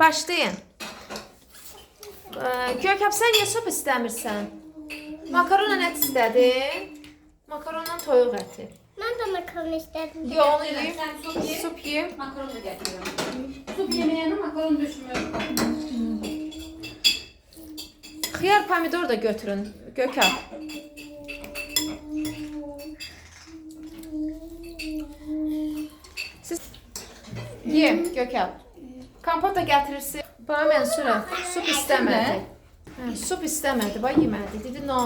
Başlayın. Görkəm, sən niyə sup istəmirsən? Makaronla ət istədin. Makaronla toyuq əti. Ben de makaron istedim. Yo, onu yiyeyim. Sen sup ye. Sup yiyeyim. Makaron da getiriyorum. Sup yemeyene makaron düşmüyorum. Xiyar, pomidor da götürün. Görkəm. Siz ye, Görkəm. Kompot da gətirirsin. Bana Mənsura sup istəmədi. Sup istəmədi, bax yemədi. Dedi no,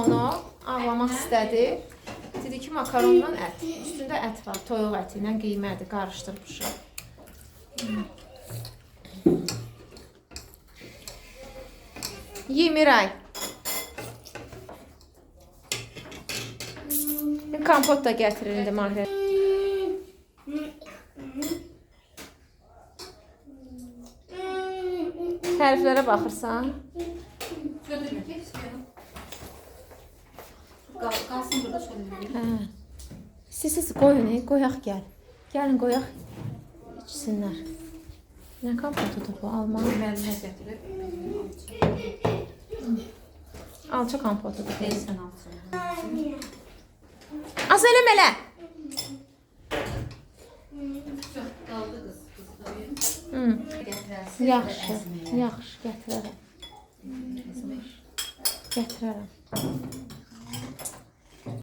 ağlamaq istədi. Dedi ki, makaronla ət. Üstündə ət var, toyuq əti ilə qiymədi, qarışdırmışam. Ye Miray. Kompot da gətirir indi Mahirə. Təriflərə baxırsan. Götürme ki istiyorum. Kalsın burada şöyle. Hə. İstəyirsiniz qoyun, qoyaq gəl. Gəlin qoyaq. İçsinlər. Nə kompotudur bu? Alman. Məlimə gətirib. Alça kompotudur. Deyilsən alsın. Az eləmə elə. Çok kaldı kız. Hı. Getirersin. Yaxşı, yaxşı, gətirərəm. Gətirərəm.